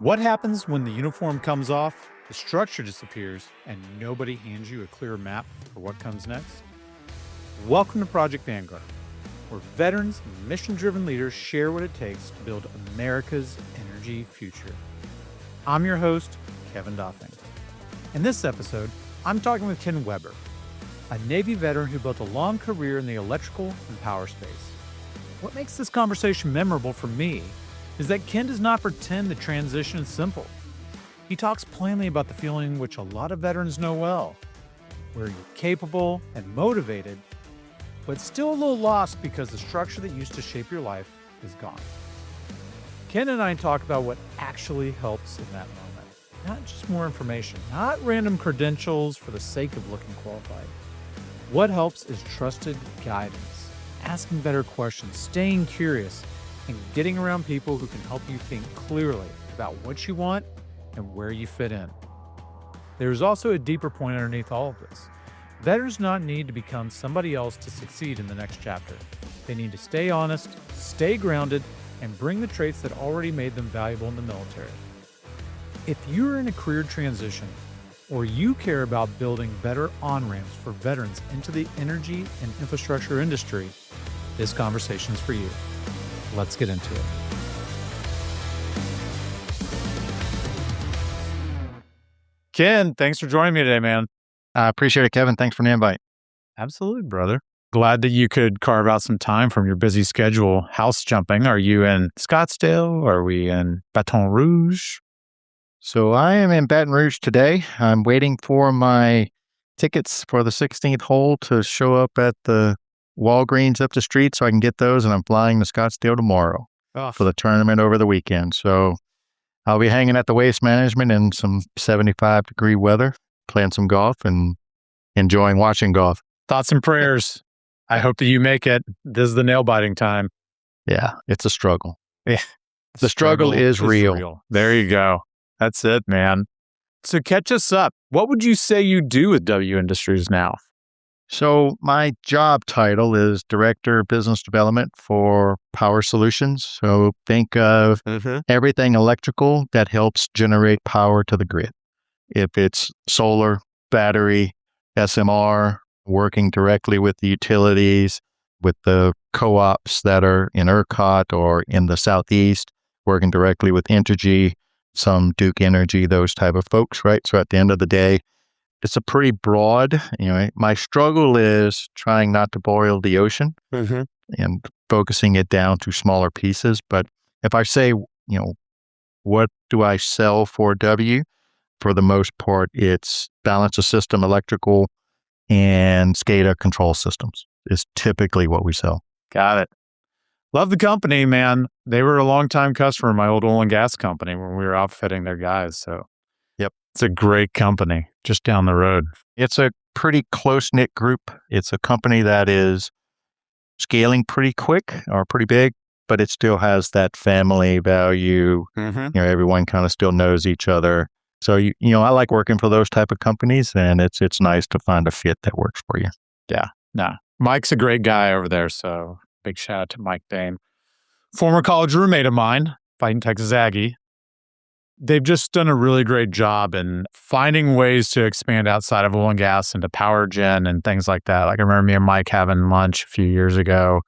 What happens when the uniform comes off, the structure disappears, and nobody hands you a clear map for what comes next? Welcome to Project Vanguard, where veterans and mission-driven leaders share what it takes to build America's energy future. I'm your host, Kevin Doffing. In this episode, I'm talking with Ken Webre, a Navy veteran who built a long career in the electrical and power space. What makes this conversation memorable for me is that Ken does not pretend the transition is simple. He talks plainly about the feeling which a lot of veterans know well, where you're capable and motivated, but still a little lost because the structure that used to shape your life is gone. Ken and I talk about what actually helps in that moment. Not just more information, not random credentials for the sake of looking qualified. What helps is trusted guidance, asking better questions, staying curious, and getting around people who can help you think clearly about what you want and where you fit in. There's also a deeper point underneath all of this. Veterans do not need to become somebody else to succeed in the next chapter. They need to stay honest, stay grounded, and bring the traits that already made them valuable in the military. If you're in a career transition, or you care about building better on-ramps for veterans into the energy and infrastructure industry, this conversation is for you. Let's get into it. Ken, thanks for joining me today, man. I appreciate it, Kevin. Thanks for the invite. Absolutely, brother. Glad that you could carve out some time from your busy schedule house jumping. Are you in Scottsdale? Are we in Baton Rouge? So I am in Baton Rouge today. I'm waiting for my tickets for the 16th hole to show up at the Walgreens up the street so I can get those, and I'm flying to Scottsdale tomorrow for the tournament over the weekend. So I'll be hanging at the Waste Management in some 75-degree weather, playing some golf and enjoying watching golf. Thoughts and prayers. I hope that you make it. This is the nail-biting time. Yeah, it's a struggle. Yeah, the struggle is real. There you go. That's it, man. So catch us up. What would you say you do with W Industries now? So my job title is Director of Business Development for Power Solutions. So think of everything electrical that helps generate power to the grid. If it's solar, battery, SMR, working directly with the utilities, with the co-ops that are in ERCOT or in the Southeast, working directly with Entergy, some Duke Energy, those type of folks, right? So at the end of the day, it's a pretty broad, my struggle is trying not to boil the ocean and focusing it down to smaller pieces. But if I say, what do I sell for W? For the most part, it's balance of system, electrical, and SCADA control systems is typically what we sell. Got it. Love the company, man. They were a longtime customer of my old oil and gas company when we were outfitting their guys. So, yep, it's a great company just down the road. It's a pretty close-knit group. It's a company that is scaling pretty quick or pretty big, but it still has that family value. Everyone kind of still knows each other. So, I like working for those type of companies, and it's nice to find a fit that works for you. Yeah. Nah. Mike's a great guy over there, so big shout out to Mike Dame. Former college roommate of mine, fighting Texas Aggie. They've just done a really great job in finding ways to expand outside of oil and gas into power gen and things like that. Like I remember me and Mike having lunch a few years ago.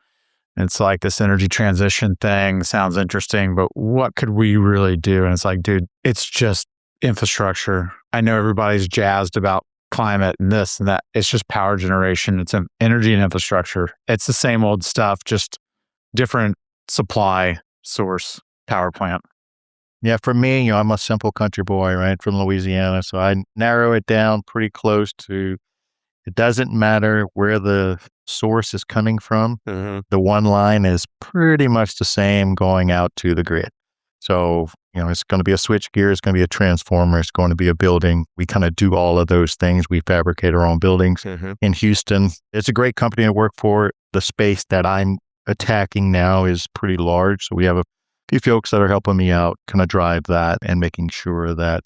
It's like this energy transition thing sounds interesting, but what could we really do? And it's like, dude, it's just infrastructure. I know everybody's jazzed about climate and this and that. It's just power generation. It's energy and infrastructure. It's the same old stuff, just different supply source power plant. Yeah, for me, I'm a simple country boy, right, from Louisiana. So I narrow it down pretty close to, it doesn't matter where the source is coming from. The one line is pretty much the same going out to the grid. So, it's going to be a switchgear, it's going to be a transformer, it's going to be a building. We kind of do all of those things. We fabricate our own buildings. In Houston, it's a great company to work for. The space that I'm attacking now is pretty large. So we have a few folks that are helping me out, kind of drive that and making sure that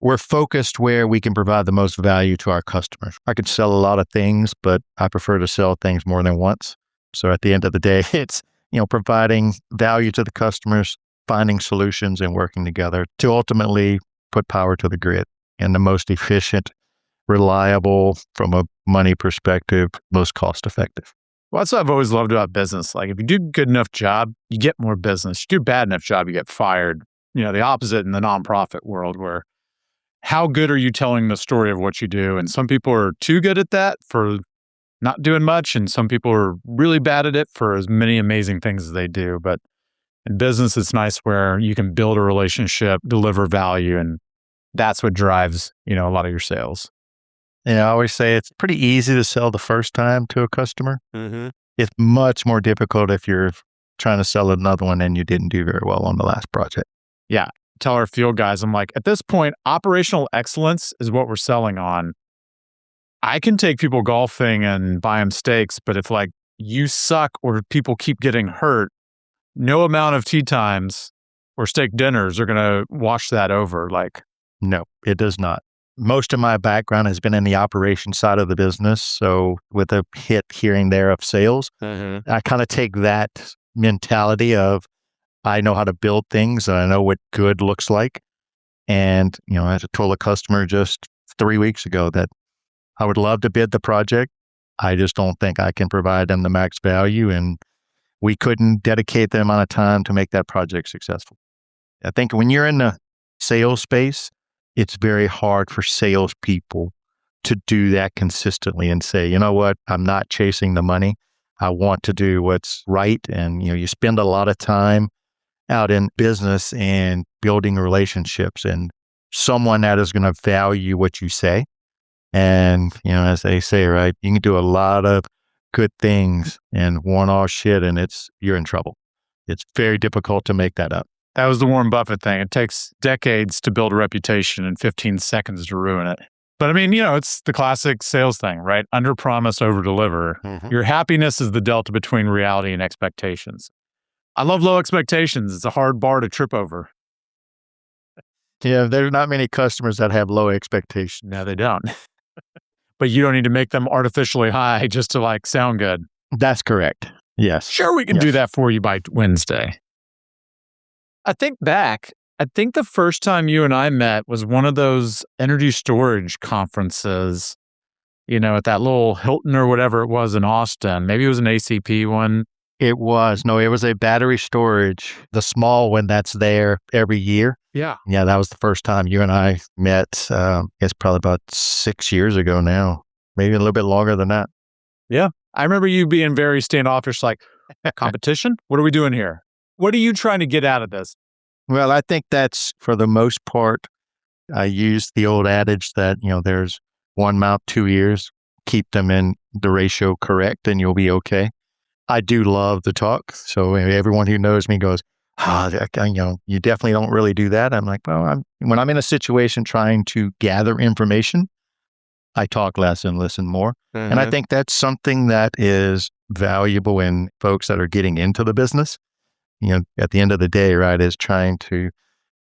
we're focused where we can provide the most value to our customers. I could sell a lot of things, but I prefer to sell things more than once. So at the end of the day, it's, providing value to the customers, finding solutions and working together to ultimately put power to the grid in the most efficient, reliable, from a money perspective, most cost effective. Well, that's what I've always loved about business. Like if you do a good enough job, you get more business. You do a bad enough job, you get fired. The opposite in the nonprofit world where how good are you telling the story of what you do? And some people are too good at that for not doing much. And some people are really bad at it for as many amazing things as they do. But in business, it's nice where you can build a relationship, deliver value, and that's what drives, a lot of your sales. I always say it's pretty easy to sell the first time to a customer. Mm-hmm. It's much more difficult if you're trying to sell another one and you didn't do very well on the last project. Yeah. Tell our field guys, I'm like, at this point, operational excellence is what we're selling on. I can take people golfing and buy them steaks, but if like you suck or people keep getting hurt, no amount of tea times or steak dinners are going to wash that over. No, it does not. Most of my background has been in the operations side of the business. So with a hit here and there of sales, I kind of take that mentality of I know how to build things and I know what good looks like. And, I told a customer just 3 weeks ago that I would love to bid the project. I just don't think I can provide them the max value. And we couldn't dedicate the amount of time to make that project successful. I think when you're in the sales space, it's very hard for salespeople to do that consistently and say, you know what, I'm not chasing the money. I want to do what's right. And, you spend a lot of time out in business and building relationships and someone that is going to value what you say. And, as they say, right, you can do a lot of good things and one-off shit and you're in trouble. It's very difficult to make that up. That was the Warren Buffett thing. It takes decades to build a reputation and 15 seconds to ruin it. But I mean, it's the classic sales thing, right? Under promise, over deliver. Mm-hmm. Your happiness is the delta between reality and expectations. I love low expectations. It's a hard bar to trip over. Yeah, there's not many customers that have low expectations. No, they don't. But you don't need to make them artificially high just to sound good. That's correct. Yes. Sure, we can do that for you by Wednesday. I think the first time you and I met was one of those energy storage conferences, at that little Hilton or whatever it was in Austin. Maybe it was an ACP one. It was. No, it was a battery storage, the small one that's there every year. Yeah. Yeah, that was the first time you and I met. It's probably about 6 years ago now, maybe a little bit longer than that. Yeah. I remember you being very standoffish, competition? What are we doing here? What are you trying to get out of this? Well, I think that's, for the most part, I use the old adage that, there's one mouth, 2 ears. Keep them in the ratio correct and you'll be okay. I do love the talk. So everyone who knows me goes, you definitely don't really do that. I'm like, well, when I'm in a situation trying to gather information, I talk less and listen more. Mm-hmm. And I think that's something that is valuable in folks that are getting into the business. At the end of the day, right, is trying to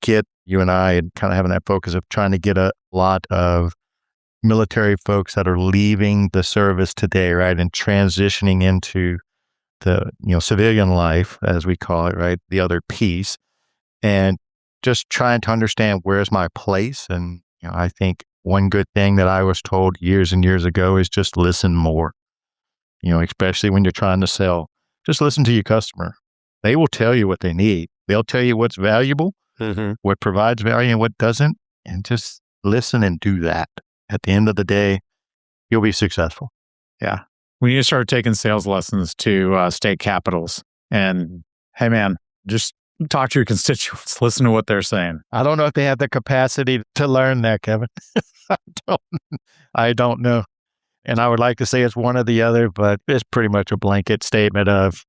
get you and I and kind of having that focus of trying to get a lot of military folks that are leaving the service today, right, and transitioning into the, civilian life, as we call it, right, the other piece, and just trying to understand where's my place. And, I think one good thing that I was told years and years ago is just listen more, especially when you're trying to sell. Just listen to your customer. They will tell you what they need. They'll tell you what's valuable, what provides value and what doesn't, and just listen and do that. At the end of the day, you'll be successful. Yeah. We need to start taking sales lessons to state capitals. And hey, man, just talk to your constituents. Listen to what they're saying. I don't know if they have the capacity to learn that, Kevin. I don't know. And I would like to say it's one or the other, but it's pretty much a blanket statement of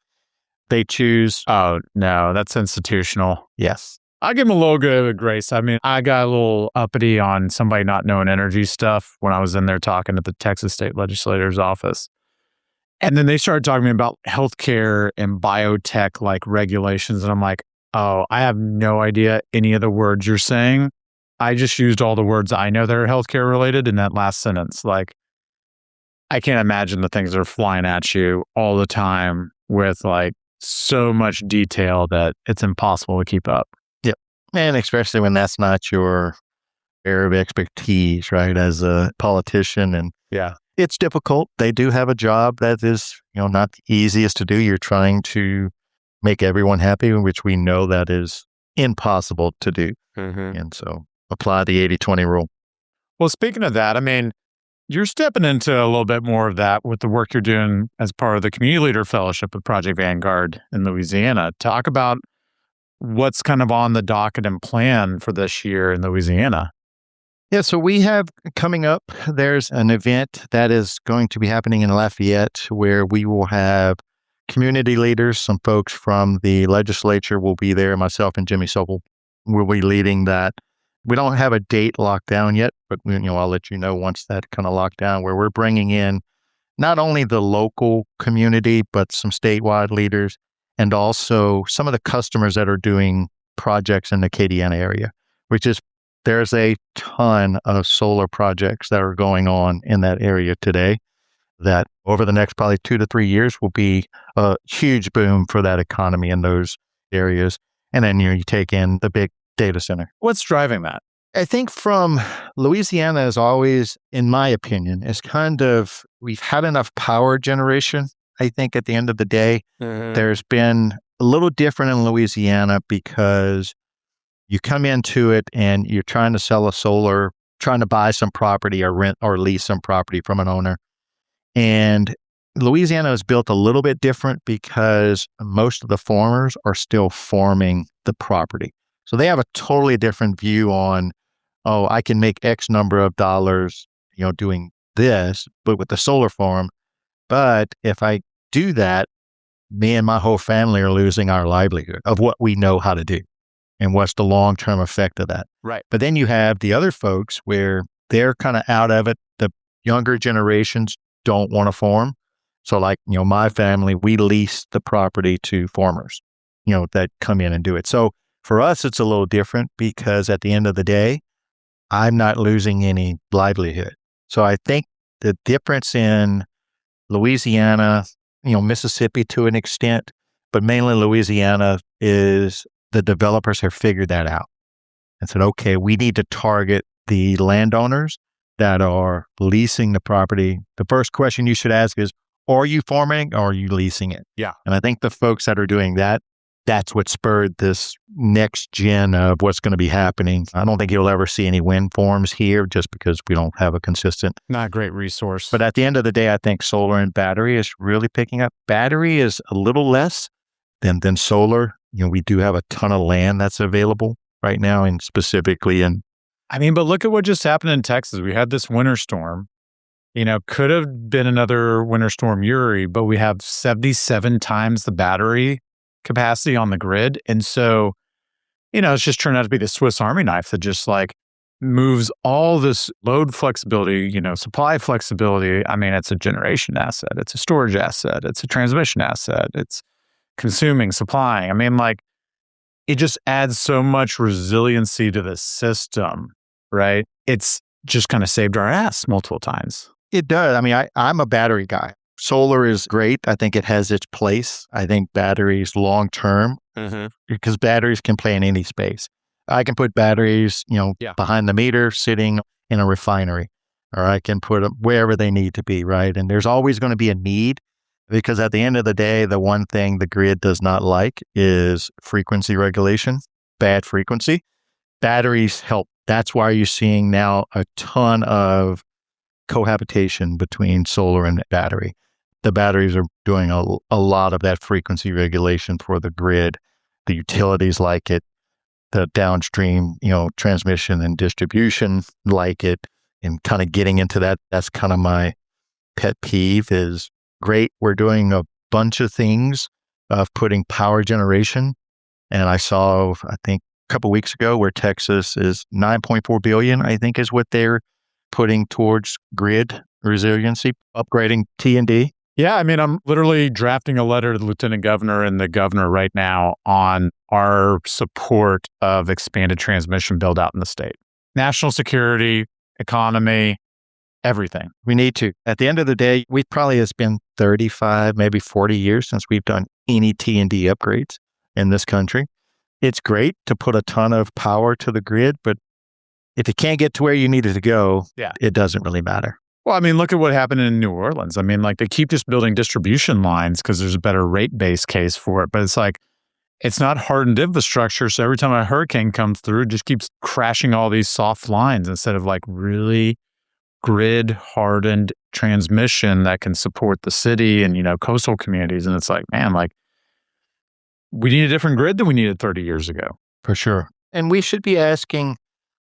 they choose. Oh, no, that's institutional. Yes. I give them a little bit of grace. I mean, I got a little uppity on somebody not knowing energy stuff when I was in there talking at the Texas State Legislator's office. And then they started talking to me about healthcare and biotech regulations. And I'm like, oh, I have no idea any of the words you're saying. I just used all the words I know that are healthcare related in that last sentence. I can't imagine the things that are flying at you all the time with so much detail that it's impossible to keep up. Yep. And especially when that's not your area of expertise, right? As a politician. And Yeah. it's difficult. They do have a job that is, not the easiest to do. You're trying to make everyone happy, which we know that is impossible to do. And so apply the 80-20 rule. Well, speaking of that, I mean, you're stepping into a little bit more of that with the work you're doing as part of the Community Leader Fellowship with Project Vanguard in Louisiana. Talk about what's kind of on the docket and plan for this year in Louisiana. Yeah, so we have coming up, there's an event that is going to be happening in Lafayette where we will have community leaders, some folks from the legislature will be there, myself and Jimmy Sobel will be leading that. We don't have a date locked down yet, but I'll let you know once that kind of locked down, where we're bringing in not only the local community, but some statewide leaders and also some of the customers that are doing projects in the Acadiana area, which is there's a ton of solar projects that are going on in that area today that over the next probably 2 to 3 years will be a huge boom for that economy in those areas. And then you take in the big data center. What's driving that? I think from Louisiana is always, in my opinion, is kind of, we've had enough power generation. I think at the end of the day, there's been a little different in Louisiana because you come into it and you're trying to sell a solar, trying to buy some property or rent or lease some property from an owner. And Louisiana is built a little bit different because most of the farmers are still farming the property. So they have a totally different view on, I can make X number of dollars, doing this, but with the solar farm. But if I do that, me and my whole family are losing our livelihood of what we know how to do. And what's the long-term effect of that? Right. But then you have the other folks where they're kind of out of it. The younger generations don't want to farm. So like, my family, we lease the property to farmers, that come in and do it. So for us, it's a little different because at the end of the day, I'm not losing any livelihood. So I think the difference in Louisiana, Mississippi to an extent, but mainly Louisiana is the developers have figured that out and said, okay, we need to target the landowners that are leasing the property. The first question you should ask is, are you farming or are you leasing it? Yeah. And I think the folks that are doing that, that's what spurred this next gen of what's going to be happening. I don't think you'll ever see any wind farms here just because we don't have a consistent. Not a great resource. But at the end of the day, I think solar and battery is really picking up. Battery is a little less than solar. We do have a ton of land that's available right now, and specifically in. But look at what just happened in Texas. We had this winter storm. Could have been another winter storm Uri, but we have 77 times the battery capacity on the grid. And so, it's just turned out to be the Swiss Army knife that just like moves all this load flexibility, supply flexibility. It's a generation asset. It's a storage asset. It's a transmission asset. It's consuming, supplying. It just adds so much resiliency to the system, right? It's just kind of saved our ass multiple times. It does. I'm a battery guy. Solar is great. I think it has its place. I think batteries long term, because batteries can play in any space. I can put batteries, behind the meter sitting in a refinery, or I can put them wherever they need to be, right? And there's always going to be a need, because at the end of the day, the one thing the grid does not like is frequency regulation, bad frequency. Batteries help. That's why you're seeing now a ton of cohabitation between solar and battery. The batteries are doing a lot of that frequency regulation for the grid. The utilities like it, the downstream, transmission and distribution like it, and kind of getting into that. That's kind of my pet peeve is great. We're doing a bunch of things of putting power generation. And I saw, I think a couple of weeks ago where Texas is $9.4 billion, I think is what they're putting towards grid resiliency, upgrading T&D. Yeah, I'm literally drafting a letter to the lieutenant governor and the governor right now on our support of expanded transmission build out in the state. National security, economy, everything. We need to. At the end of the day, we probably has been 35, maybe 40 years since we've done any T&D upgrades in this country. It's great to put a ton of power to the grid, but if it can't get to where you need it to go, it doesn't really matter. Well, I mean, look at what happened in New Orleans. I mean, like they keep just building distribution lines because there's a better rate base case for it. But it's like, it's not hardened infrastructure. So every time a hurricane comes through, it just keeps crashing all these soft lines instead of like really grid hardened transmission that can support the city and, coastal communities. And it's like, man, like we need a different grid than we needed 30 years ago. For sure. And we should be asking,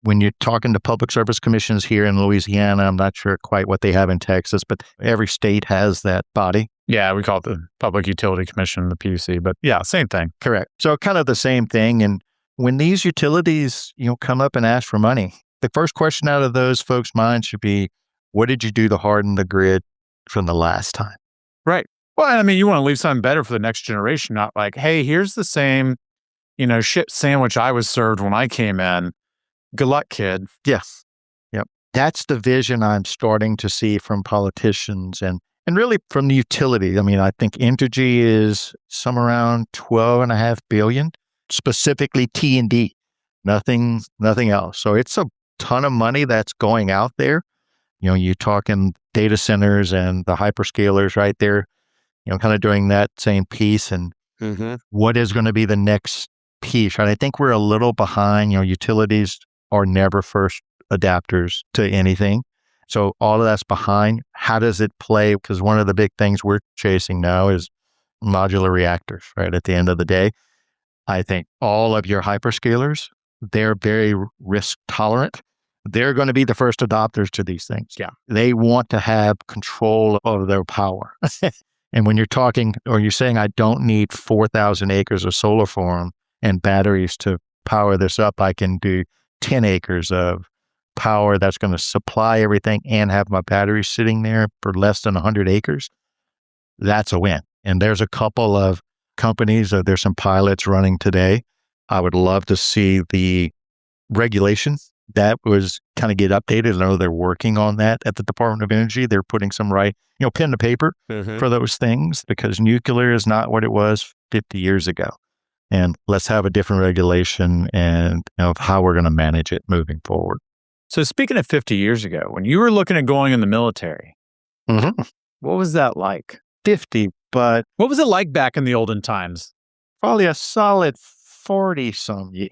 when you're talking to public service commissions here in Louisiana, I'm not sure quite what they have in Texas, but every state has that body. Yeah, we call it the Public Utility Commission, the PUC, but yeah, same thing. Correct. So kind of the same thing. And when these utilities, come up and ask for money, the first question out of those folks' minds should be, what did you do to harden the grid from the last time? Right. Well, I mean, you want to leave something better for the next generation, not like, hey, here's the same, shit sandwich I was served when I came in. Good luck, kid. Yes. Yep. That's the vision I'm starting to see from politicians and really from the utility. I mean, I think Entergy is somewhere around $12.5 billion, specifically T&D, nothing else. So it's a ton of money that's going out there. You're talking data centers and the hyperscalers right there, kind of doing that same piece. And what is going to be the next piece, right? I think we're a little behind. Utilities are never first adapters to anything. So all of that's behind. How does it play? Because one of the big things we're chasing now is modular reactors, right? At the end of the day, I think all of your hyperscalers, they're very risk tolerant. They're going to be the first adopters to these things. Yeah. They want to have control of their power. And when you're talking or you're saying, I don't need 4,000 acres of solar farm and batteries to power this up, I can do 10 acres of power that's going to supply everything and have my batteries sitting there for less than 100 acres. That's a win. And there's a couple of companies, there's some pilots running today. I would love to see the regulation that was kind of get updated. I know they're working on that at the Department of Energy. They're putting some pen to paper for those things because nuclear is not what it was 50 years ago. And let's have a different regulation and of how we're going to manage it moving forward. So speaking of 50 years ago, when you were looking at going in the military, what was that like? 50, but... What was it like back in the olden times? Probably a solid 40-some years.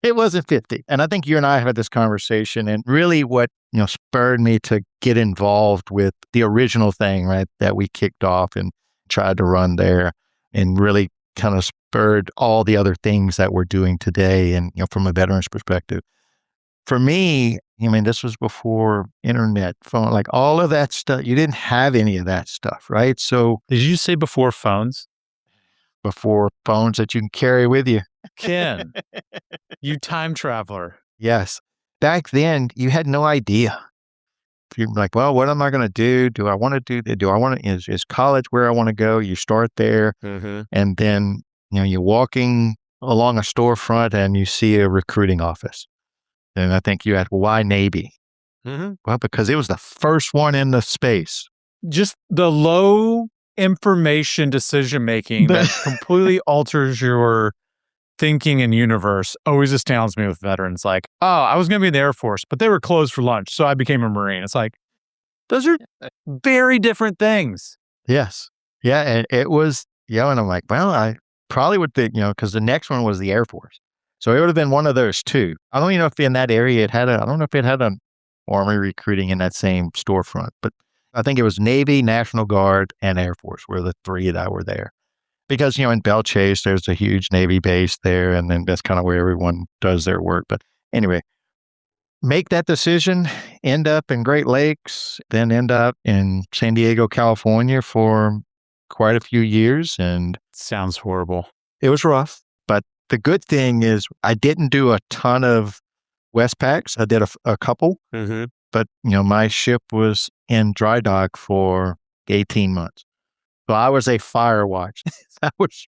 It wasn't 50. And I think you and I have had this conversation, and really what spurred me to get involved with the original thing, right, that we kicked off and tried to run there and really kind of spurred all the other things that we're doing today and from a veteran's perspective. For me, this was before internet, phone, like all of that stuff. You didn't have any of that stuff, right? So did you say before phones? Before phones that you can carry with you. Ken, you time traveler. Yes. Back then, you had no idea. You're like, well, what am I going to do? Do I want to do that? Is college where I want to go? You start there. And then, you're walking along a storefront and you see a recruiting office. And I think you asked, well, why Navy? Well, because it was the first one in the space. Just the low information decision-making that completely alters your thinking and universe always astounds me with veterans. Like, oh, I was going to be in the Air Force, but they were closed for lunch, so I became a Marine. It's like, those are very different things. Yes. Yeah, and it was, and I'm like, well, I probably would think, because the next one was the Air Force. So it would have been one of those two. I don't even know if in that area I don't know if it had an Army recruiting in that same storefront, but I think it was Navy, National Guard, and Air Force were the three that were there. Because, in Belle Chase, there's a huge Navy base there, and then that's kind of where everyone does their work. But anyway, make that decision, end up in Great Lakes, then end up in San Diego, California for quite a few years. And sounds horrible. It was rough. But the good thing is I didn't do a ton of Westpacks. I did a couple. But, my ship was in dry dock for 18 months. So I was a fire watch. That was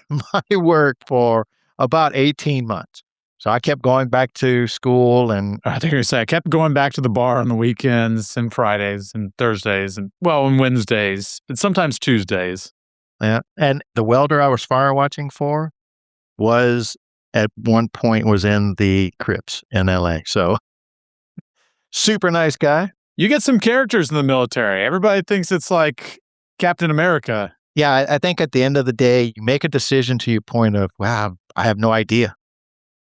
my work for about 18 months. So I kept going back to school, and I think you were going to say I kept going back to the bar on the weekends and Fridays and Thursdays and Wednesdays and sometimes Tuesdays. Yeah. And the welder I was fire watching for was at one point was in the Crips in LA. So super nice guy. You get some characters in the military. Everybody thinks it's like Captain America. Yeah, I think at the end of the day, you make a decision to your point of, wow, I have no idea.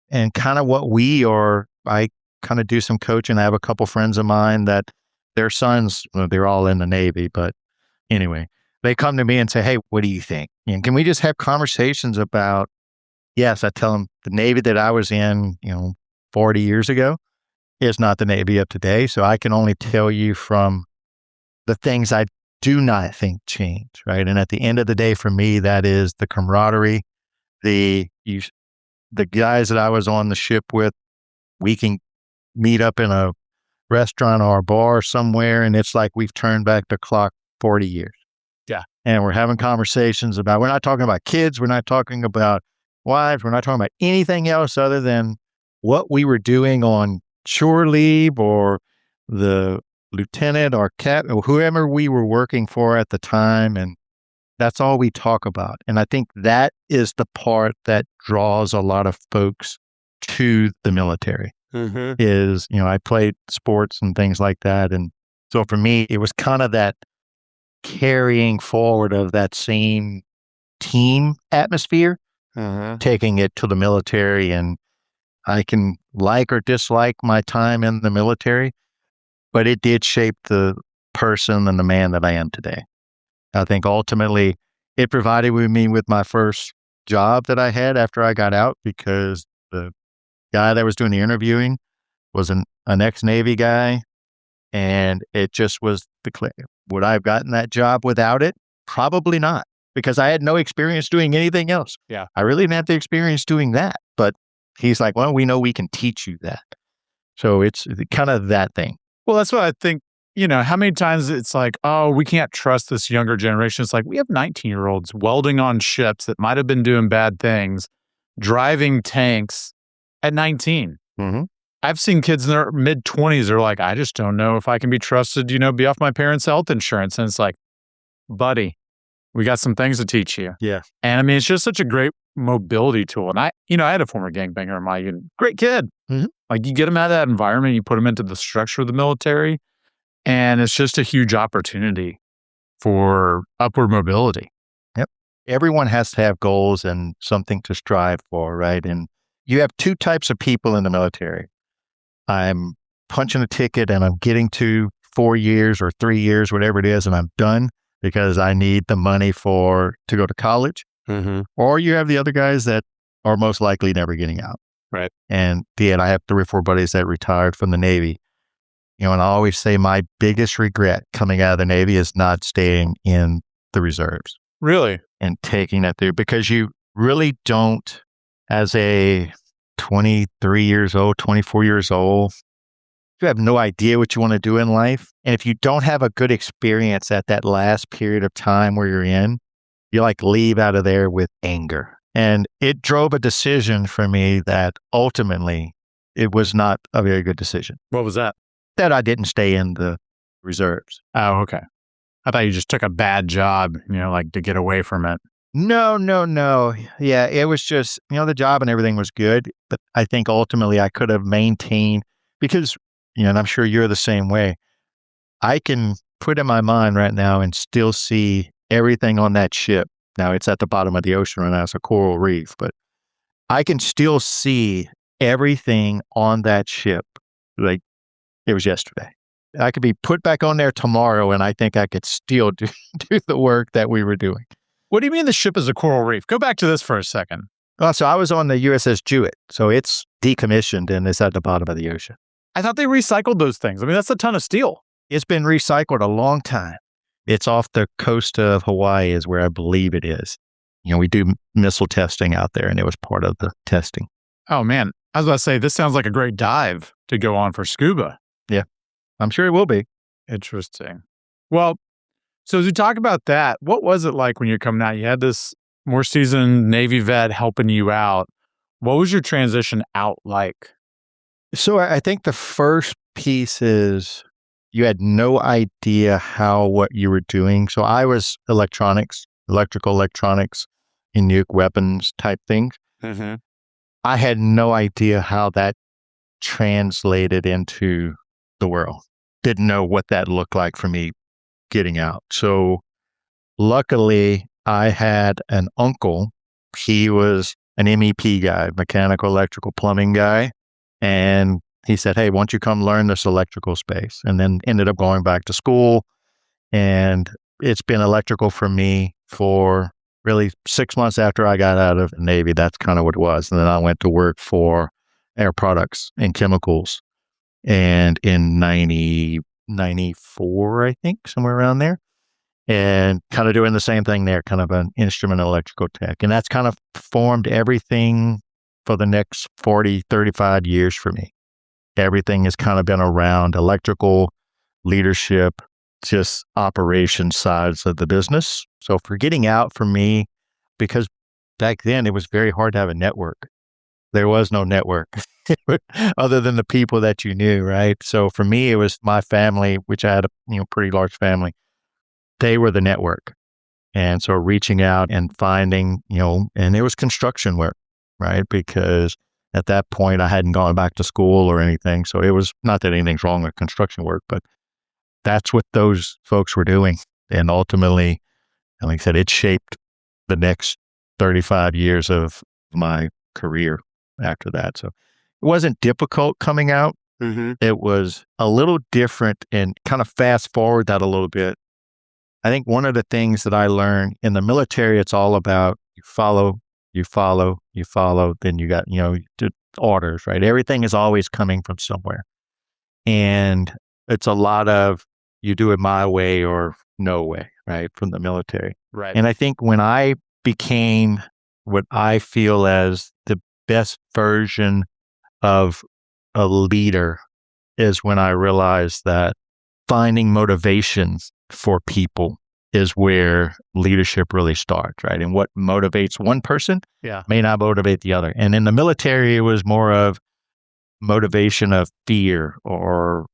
And kind of what we are, I kind of do some coaching. I have a couple friends of mine that their sons, well, they're all in the Navy, but anyway, they come to me and say, hey, what do you think? And can we just have conversations about, yes, I tell them the Navy that I was in, 40 years ago is not the Navy of today. So I can only tell you from the things I do not think change, right? And at the end of the day, for me, that is the camaraderie, the guys that I was on the ship with, we can meet up in a restaurant or a bar somewhere, and it's like we've turned back the clock 40 years. Yeah. And we're having conversations about, we're not talking about kids, we're not talking about wives, we're not talking about anything else other than what we were doing on shore leave or the lieutenant or captain or whoever we were working for at the time. And that's all we talk about. And I think that is the part that draws a lot of folks to the military is, I played sports and things like that. And so for me, it was kind of that carrying forward of that same team atmosphere, taking it to the military. And I can like or dislike my time in the military, but it did shape the person and the man that I am today. I think ultimately it provided me with my first job that I had after I got out, because the guy that was doing the interviewing was an ex-Navy guy. And it just was would I have gotten that job without it? Probably not, because I had no experience doing anything else. Yeah. I really didn't have the experience doing that. But he's like, well, we know we can teach you that. So it's kind of that thing. Well, that's what I think. How many times it's like, oh, we can't trust this younger generation. It's like, we have 19-year-olds welding on ships that might have been doing bad things, driving tanks at 19. Mm-hmm. I've seen kids in their mid-20s are like, I just don't know if I can be trusted, be off my parents' health insurance. And it's like, buddy, we got some things to teach you. Yeah. And I mean, it's just such a great mobility tool. And I had a former gangbanger in my unit. Great kid. Mm-hmm. Like, you get them out of that environment, you put them into the structure of the military, and it's just a huge opportunity for upward mobility. Yep. Everyone has to have goals and something to strive for, right? And you have two types of people in the military. I'm punching a ticket and I'm getting to 4 years or 3 years, whatever it is, and I'm done because I need the money to go to college. Mm-hmm. Or you have the other guys that are most likely never getting out. Right. And I have 3 or 4 buddies that retired from the Navy. And I always say my biggest regret coming out of the Navy is not staying in the reserves. Really? And taking that through, because you really don't, as a 23 years old, 24 years old, you have no idea what you want to do in life. And if you don't have a good experience at that last period of time where you're in, you leave out of there with anger. And it drove a decision for me that ultimately it was not a very good decision. What was that? That I didn't stay in the reserves. Oh, okay. I thought you just took a bad job, to get away from it. No. Yeah, it was just, the job and everything was good. But I think ultimately I could have maintained, because, and I'm sure you're the same way. I can put in my mind right now and still see everything on that ship. Now it's at the bottom of the ocean right now. It's a coral reef, but I can still see everything on that ship like it was yesterday. I could be put back on there tomorrow, and I think I could still do the work that we were doing. What do you mean the ship is a coral reef? Go back to this for a second. So I was on the USS Jewett. So it's decommissioned and it's at the bottom of the ocean. I thought they recycled those things. I mean, that's a ton of steel. It's been recycled a long time. It's off the coast of Hawaii is where I believe it is. We do missile testing out there, and it was part of the testing. Oh, man. I was about to say, this sounds like a great dive to go on for scuba. Yeah, I'm sure it will be. Interesting. Well, so as we talk about that, what was it like when you're coming out? You had this more seasoned Navy vet helping you out. What was your transition out like? So I think the first piece is you had no idea what you were doing. So I was electronics electrical, electronics, and nuke weapons type things. Mm-hmm. I had no idea how that translated into the world. Didn't know what that looked like for me getting out. So luckily, I had an uncle. He was an MEP guy, mechanical, electrical, plumbing guy. And he said, hey, why don't you come learn this electrical space? And then ended up going back to school. And it's been electrical for me for really 6 months after I got out of the Navy. That's kind of what it was. And then I went to work for Air Products and Chemicals. And in 94, I think, somewhere around there. And kind of doing the same thing there, kind of an instrument electrical tech. And that's kind of formed everything for the next 40, 35 years for me. Everything has kind of been around electrical, leadership, just operation sides of the business. So for getting out for me, because back then it was very hard to have a network. There was no network other than the people that you knew, right? So for me, it was my family, which I had a pretty large family. They were the network. And so reaching out and finding, and it was construction work, right? Because at that point I hadn't gone back to school or anything. So it was not that anything's wrong with construction work, but that's what those folks were doing. And ultimately, like I said, it shaped the next 35 years of my career after that. So it wasn't difficult coming out. Mm-hmm. It was a little different, and kind of fast forward that a little bit. I think one of the things that I learned in the military, it's all about you follow, then you got, the orders, right? Everything is always coming from somewhere. And it's a lot of you do it my way or no way, right? From the military. Right. And I think when I became what I feel as the best version of a leader is when I realized that finding motivations for people is where leadership really starts, right? And what motivates one person may not motivate the other. And in the military, it was more of motivation of fear or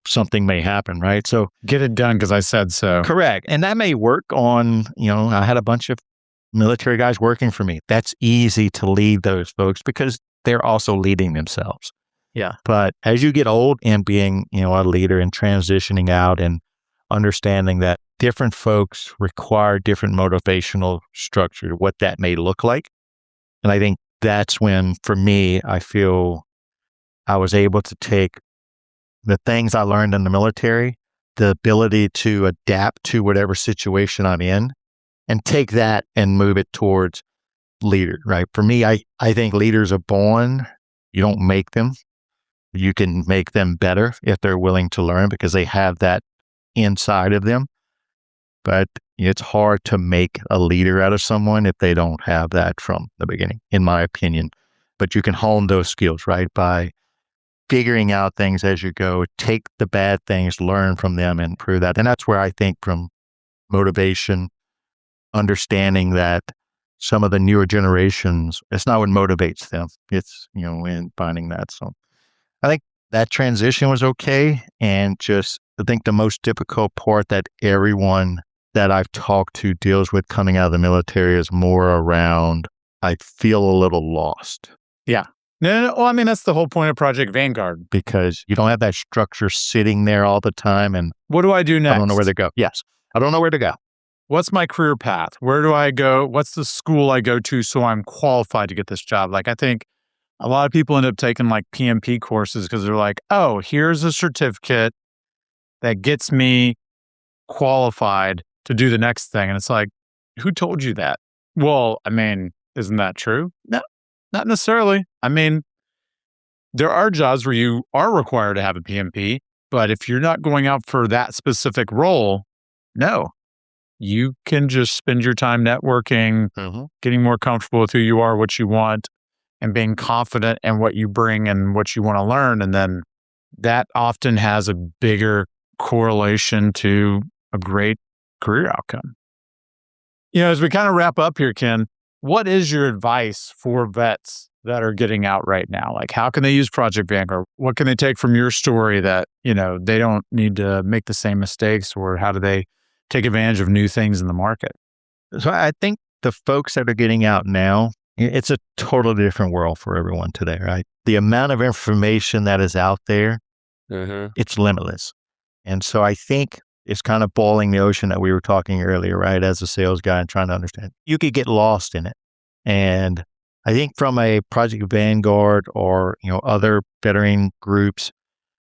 something may happen, right? So Get it done because I said so. correct. And that may work on, I had a bunch of military guys working for me. That's easy to lead those folks because they're also leading themselves. Yeah. But as you get old and being, a leader and transitioning out and understanding that different folks require different motivational structure, what that may look like. And I think that's when, for me, I feel I was able to take the things I learned in the military, the ability to adapt to whatever situation I'm in, and take that and move it towards leader, right? For me, I think leaders are born. You don't make them. You can make them better if they're willing to learn because they have that inside of them. But it's hard to make a leader out of someone if they don't have that from the beginning, in my opinion. But you can hone those skills, right? By figuring out things as you go, take the bad things, learn from them, and improve that. And that's where I think from motivation, understanding that some of the newer generations, it's not what motivates them. It's, in finding that. So I think that transition was okay. And just, I think the most difficult part that everyone that I've talked to deals with coming out of the military is more around, I feel a little lost. Yeah. No. Well, I mean, that's the whole point of Project Vanguard. Because you don't have that structure sitting there all the time. And what do I do next? I don't know where to go. Yes. I don't know where to go. What's my career path? Where do I go? What's the school I go to so I'm qualified to get this job? Like, I think a lot of people end up taking like PMP courses because they're like, oh, here's a certificate that gets me qualified to do the next thing. And it's like, who told you that? Well, I mean, isn't that true? No, not necessarily. I mean, there are jobs where you are required to have a PMP, but if you're not going out for that specific role, no, you can just spend your time networking, getting more comfortable with who you are, what you want, and being confident in what you bring and what you want to learn. And then that often has a bigger correlation to a great career outcome. As we kind of wrap up here, Ken, what is your advice for vets that are getting out right now? Like, how can they use Project Vanguard? What can they take from your story that, they don't need to make the same mistakes, or how do they take advantage of new things in the market? So I think the folks that are getting out now, it's a totally different world for everyone today, right? The amount of information that is out there, it's limitless. And so I think it's kind of boiling the ocean that we were talking earlier, right? As a sales guy and trying to understand, you could get lost in it. And I think from a Project Vanguard or, other veteran groups,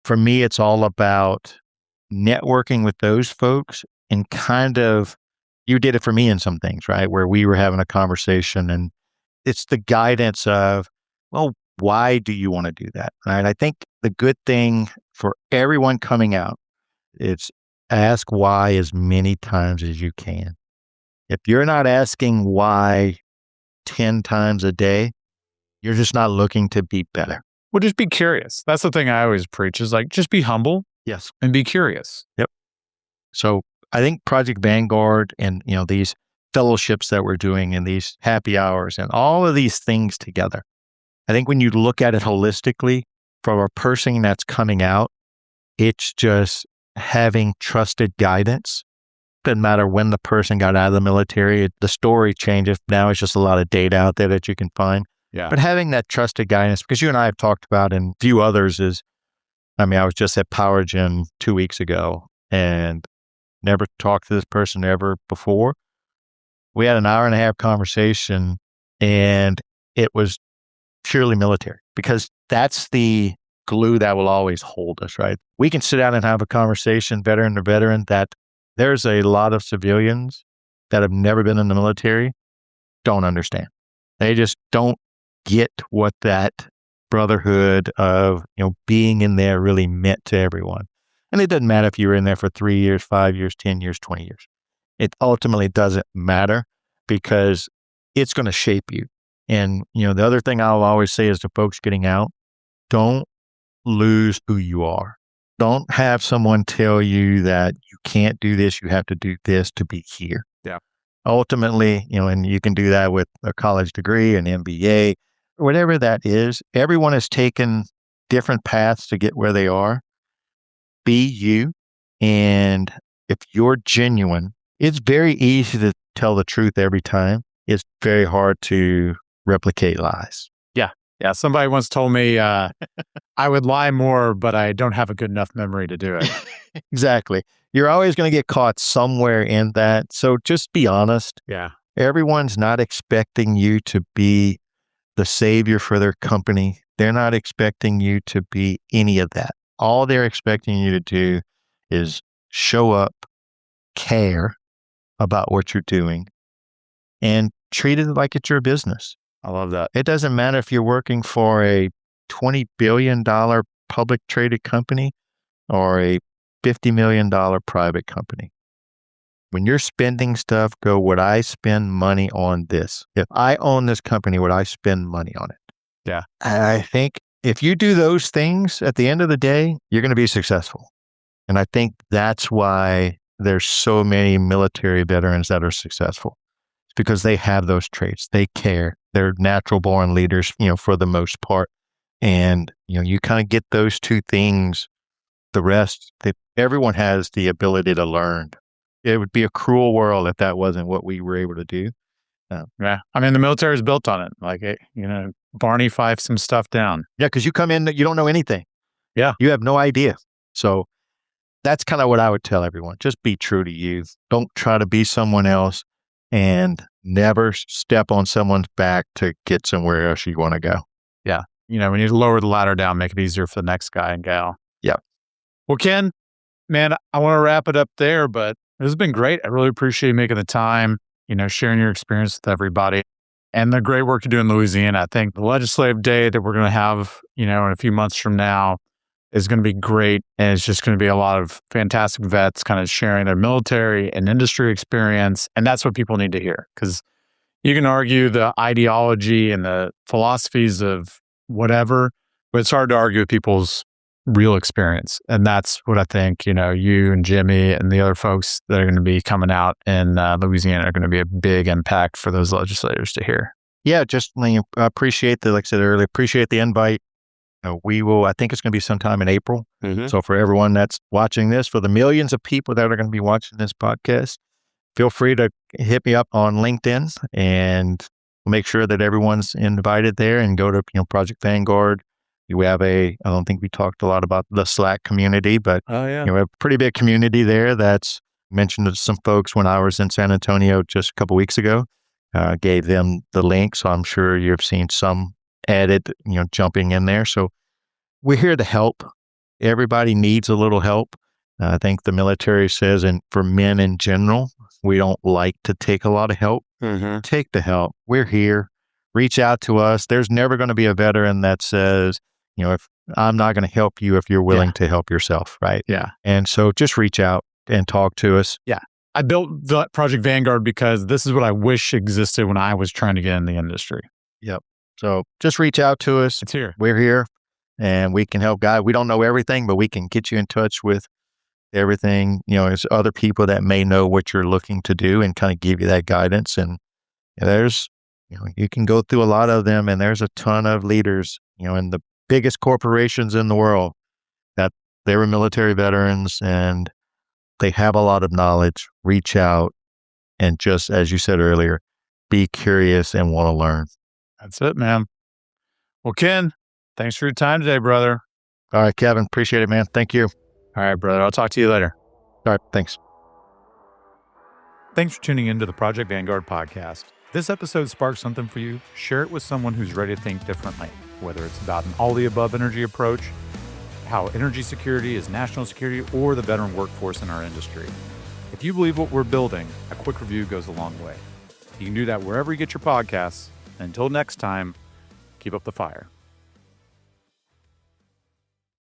for me, it's all about networking with those folks and kind of, you did it for me in some things, right? Where we were having a conversation and it's the guidance of, well, why do you want to do that? Right. I think the good thing for everyone coming out, it's ask why as many times as you can. If you're not asking why 10 times a day, you're just not looking to be better. Well, just be curious. That's the thing I always preach is like, just be humble. Yes. And be curious. Yep. So I think Project Vanguard and, these fellowships that we're doing and these happy hours and all of these things together, I think when you look at it holistically from a person that's coming out, it's just having trusted guidance. Doesn't matter when the person got out of the military, the story changes. Now it's just a lot of data out there that you can find. Yeah. But having that trusted guidance, because you and I have talked about and a few others I was just at Power Gym 2 weeks ago and never talked to this person ever before. We had an hour and a half conversation and it was purely military because that's the glue that will always hold us, right? We can sit down and have a conversation, veteran to veteran, that there's a lot of civilians that have never been in the military don't understand. They just don't get what that brotherhood of, being in there really meant to everyone. And it doesn't matter if you were in there for 3 years, 5 years, 10 years, 20 years. It ultimately doesn't matter because it's going to shape you. And, the other thing I'll always say is to folks getting out, don't lose who you are. Don't have someone tell you that you can't do this, you have to do this to be here. Yeah. Ultimately, and you can do that with a college degree, an MBA, whatever that is. Everyone has taken different paths to get where they are. Be you. And if you're genuine, it's very easy to tell the truth every time. It's very hard to replicate lies. Yeah. Somebody once told me I would lie more, but I don't have a good enough memory to do it. Exactly. You're always going to get caught somewhere in that. So just be honest. Yeah. Everyone's not expecting you to be the savior for their company. They're not expecting you to be any of that. All they're expecting you to do is show up, care about what you're doing, and treat it like it's your business. I love that. It doesn't matter if you're working for a $20 billion public traded company or a $50 million private company. When you're spending stuff, go, would I spend money on this? If I own this company, would I spend money on it? Yeah. And I think if you do those things at the end of the day, you're going to be successful. And I think that's why there's so many military veterans that are successful. It's because they have those traits. They care. They're natural born leaders, for the most part. And, you kind of get those two things, the rest, everyone has the ability to learn. It would be a cruel world if that wasn't what we were able to do. Yeah. I mean, the military is built on it. Like, Barney Fife some stuff down. Yeah, because you come in, you don't know anything. Yeah. You have no idea. So that's kind of what I would tell everyone. Just be true to you. Don't try to be someone else and never step on someone's back to get somewhere else you want to go. Yeah. When you lower the ladder down, make it easier for the next guy and gal. Yeah. Well, Ken, man, I want to wrap it up there, but this has been great. I really appreciate you making the time, sharing your experience with everybody and the great work you do in Louisiana. I think the legislative day that we're going to have, in a few months from now is going to be great. And it's just going to be a lot of fantastic vets kind of sharing their military and industry experience. And that's what people need to hear because you can argue the ideology and the philosophies of whatever, but it's hard to argue with people's real experience. And that's what I think, you and Jimmy and the other folks that are going to be coming out in Louisiana are going to be a big impact for those legislators to hear. Yeah, just appreciate like I said earlier, appreciate the invite. We will, I think it's going to be sometime in April. Mm-hmm. So for everyone that's watching this, for the millions of people that are going to be watching this podcast, feel free to hit me up on LinkedIn, and we'll make sure that everyone's invited there, and go to, Project Vanguard. We have I don't think we talked a lot about the Slack community, but Oh, yeah. we have a pretty big community there. That's mentioned to some folks when I was in San Antonio just a couple weeks ago. Gave them the link, so I'm sure you've seen some added, jumping in there. So we're here to help. Everybody needs a little help. I think the military says, and for men in general, we don't like to take a lot of help. Take the help. We're here. Reach out to us. There's never going to be a veteran that says, if I'm not going to help you if you're willing to help yourself, right? Yeah. And so just reach out and talk to us. Yeah. I built the Project Vanguard because this is what I wish existed when I was trying to get in the industry. Yep. So just reach out to us. It's here. We're here, and we can help guide. We don't know everything, but we can get you in touch with everything. There's other people that may know what you're looking to do and kind of give you that guidance. And there's, you can go through a lot of them, and there's a ton of leaders, in the biggest corporations in the world, that they were military veterans and they have a lot of knowledge. Reach out, and just as you said earlier, be curious and want to learn. That's it, man. Well, Ken, thanks for your time today, brother. All right, Kevin, appreciate it, man. Thank you. All right, brother. I'll talk to you later. All right, thanks. Thanks for tuning into the Project Vanguard podcast. If this episode sparked something for you, share it with someone who's ready to think differently, whether it's about an all-the-above energy approach, how energy security is national security, or the veteran workforce in our industry. If you believe what we're building, a quick review goes a long way. You can do that wherever you get your podcasts. Until next time, keep up the fire.